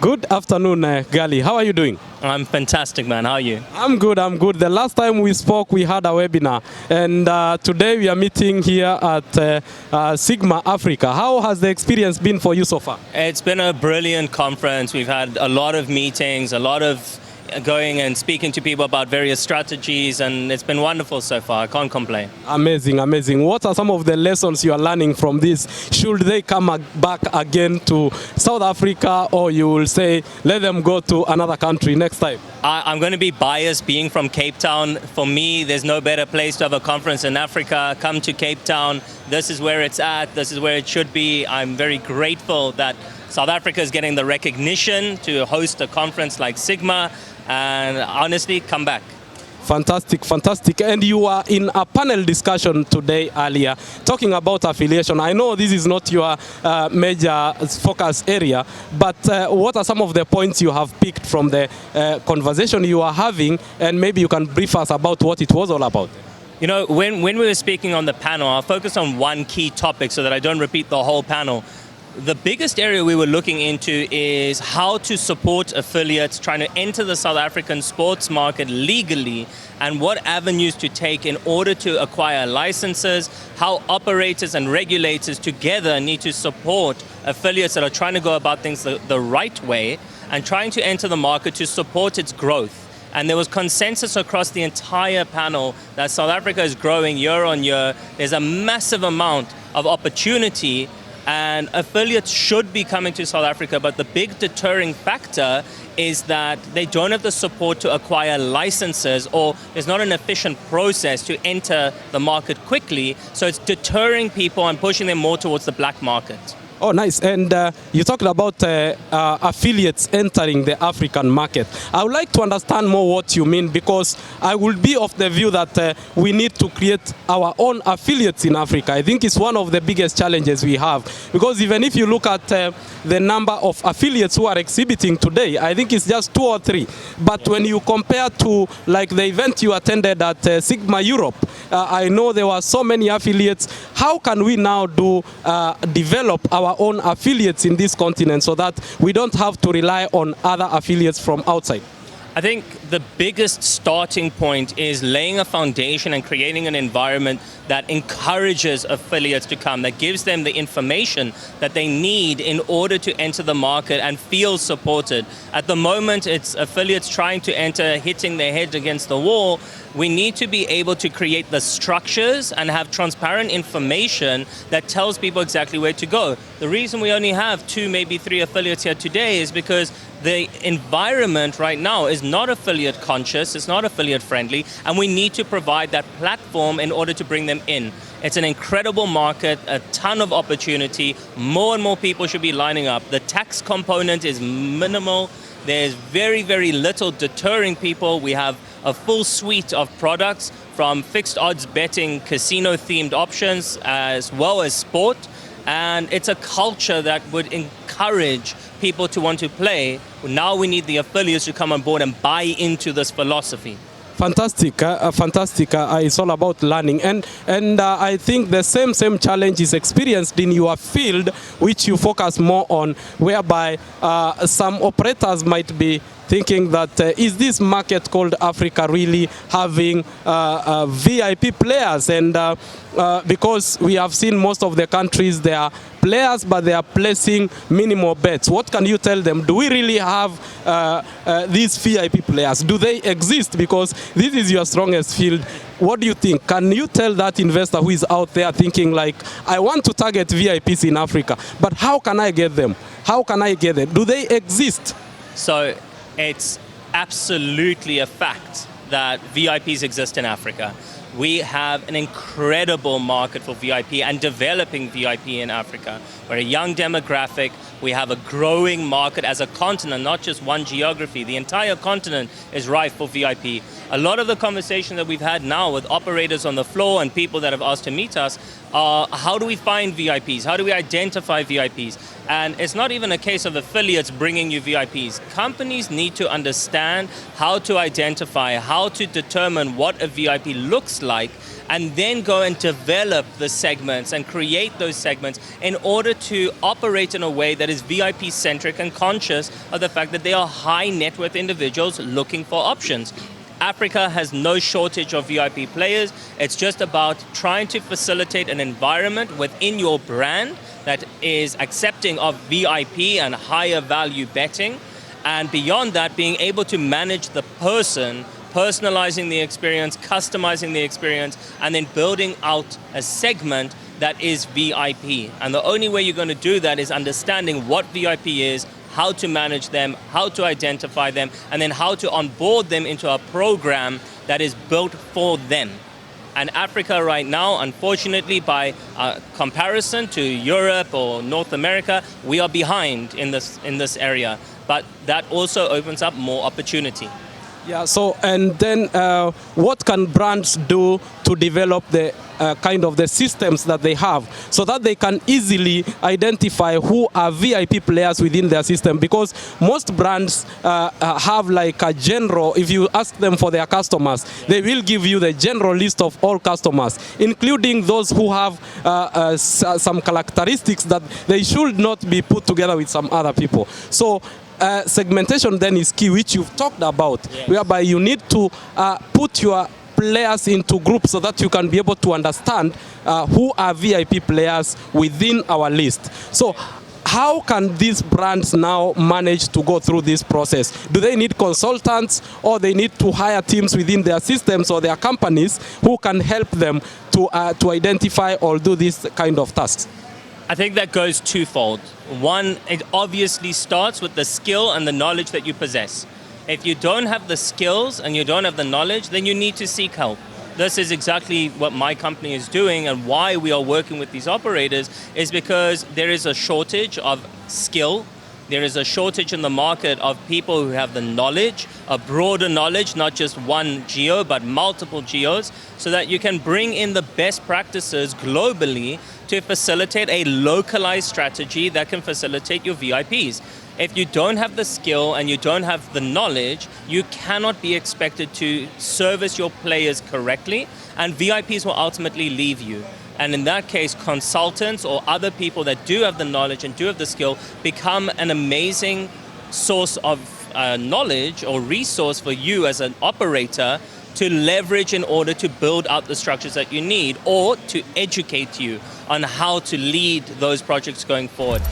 Good afternoon, Gali. How are you doing? I'm fantastic, man. How are you? I'm good. The last time we spoke, we had a webinar. And today we are meeting here at Sigma Africa. How has the experience been for you so far? It's been a brilliant conference. We've had a lot of meetings, a lot of going and speaking to people about various strategies, and it's been wonderful so far. I can't complain. Amazing, amazing. What are some of the lessons you are learning from this? Should they come back again to South Africa, or you will say, let them go to another country next time? I'm going to be biased being from Cape Town. For me, there's no better place to have a conference in Africa. Come to Cape Town. This is where it's at. This is where it should be. I'm very grateful that South Africa is getting the recognition to host a conference like Sigma. And honestly, come back. Fantastic, fantastic. And you are in a panel discussion today earlier talking about affiliation. I know this is not your major focus area, but what are some of the points you have picked from the conversation you are having, and maybe you can brief us about what it was all about? You know, when we were speaking on the panel, I'll focus on one key topic so that I don't repeat the whole panel. The biggest area we were looking into is how to support affiliates trying to enter the South African sports market legally, and what avenues to take in order to acquire licenses, how operators and regulators together need to support affiliates that are trying to go about things the right way and trying to enter the market to support its growth. And there was consensus across the entire panel that South Africa is growing year on year. There's a massive amount of opportunity, and affiliates should be coming to South Africa, but the big deterring factor is that they don't have the support to acquire licenses, or there's not an efficient process to enter the market quickly, so it's deterring people and pushing them more towards the black market. Oh, nice. And you talked about affiliates entering the African market. I would like to understand more what you mean, because I will be of the view that we need to create our own affiliates in Africa. I think it's one of the biggest challenges we have, because even if you look at the number of affiliates who are exhibiting today, I think it's just 2 or 3. But when you compare to like the event you attended at Sigma Europe, I know there were so many affiliates. How can we now develop our own affiliates in this continent so that we don't have to rely on other affiliates from outside? I think the biggest starting point is laying a foundation and creating an environment that encourages affiliates to come, that gives them the information that they need in order to enter the market and feel supported. At the moment, it's affiliates trying to enter, hitting their head against the wall. We need to be able to create the structures and have transparent information that tells people exactly where to go. The reason we only have 2, maybe 3 affiliates here today is because the environment right now is not affiliate conscious, it's not affiliate friendly, and we need to provide that platform in order to bring them in. It's an incredible market, a ton of opportunity. More and more people should be lining up. The tax component is minimal. There's very, very little deterring people. We have a full suite of products, from fixed odds betting, casino themed options, as well as sport. And it's a culture that would encourage people to want to play. Now we need the affiliates to come on board and buy into this philosophy. Fantastic, fantastic. It's all about learning, and I think the same challenge is experienced in your field, which you focus more on, whereby some operators might be thinking that is this market called Africa really having VIP players? And because we have seen most of the countries, they are players, but they are placing minimal bets. What can you tell them? Do we really have these VIP players? Do they exist? Because this is your strongest field. What do you think? Can you tell that investor who is out there thinking like, I want to target VIPs in Africa, but how can I get them? How can I get them? Do they exist? So it's absolutely a fact that VIPs exist in Africa. We have an incredible market for VIP and developing VIP in Africa. We're a young demographic. We have a growing market as a continent, not just one geography. The entire continent is ripe for VIP. A lot of the conversation that we've had now with operators on the floor and people that have asked to meet us are, how do we find VIPs? How do we identify VIPs? And it's not even a case of affiliates bringing you VIPs. Companies need to understand how to identify, how to determine what a VIP looks like, and then go and develop the segments and create those segments in order to operate in a way that is VIP-centric and conscious of the fact that they are high net worth individuals looking for options. Africa has no shortage of VIP players. It's just about trying to facilitate an environment within your brand that is accepting of VIP and higher value betting. And beyond that, being able to manage the person, personalizing the experience, customizing the experience, and then building out a segment that is VIP. And the only way you're going to do that is understanding what VIP is, how to manage them, how to identify them, and then how to onboard them into a program that is built for them. And Africa right now, unfortunately, by comparison to Europe or North America, we are behind in this area. But that also opens up more opportunity. Yeah, so and then what can brands do to develop the kind of the systems that they have so that they can easily identify who are VIP players within their system? Because most brands have like a general, if you ask them for their customers, they will give you the general list of all customers, including those who have some characteristics that they should not be put together with some other people. So segmentation then is key, which you've talked about, whereby you need to put your players into groups so that you can be able to understand who are VIP players within our list. So how can these brands now manage to go through this process? Do they need consultants, or they need to hire teams within their systems or their companies who can help them to identify or do this kind of tasks? I think that goes twofold. One, it obviously starts with the skill and the knowledge that you possess. If you don't have the skills and you don't have the knowledge, then you need to seek help. This is exactly what my company is doing, and why we are working with these operators is because there is a shortage of skill. There is a shortage in the market of people who have the knowledge, a broader knowledge, not just one geo, but multiple geos, so that you can bring in the best practices globally to facilitate a localized strategy that can facilitate your VIPs. If you don't have the skill and you don't have the knowledge, you cannot be expected to service your players correctly, and VIPs will ultimately leave you. And in that case, consultants or other people that do have the knowledge and do have the skill become an amazing source of knowledge or resource for you as an operator to leverage in order to build out the structures that you need, or to educate you on how to lead those projects going forward.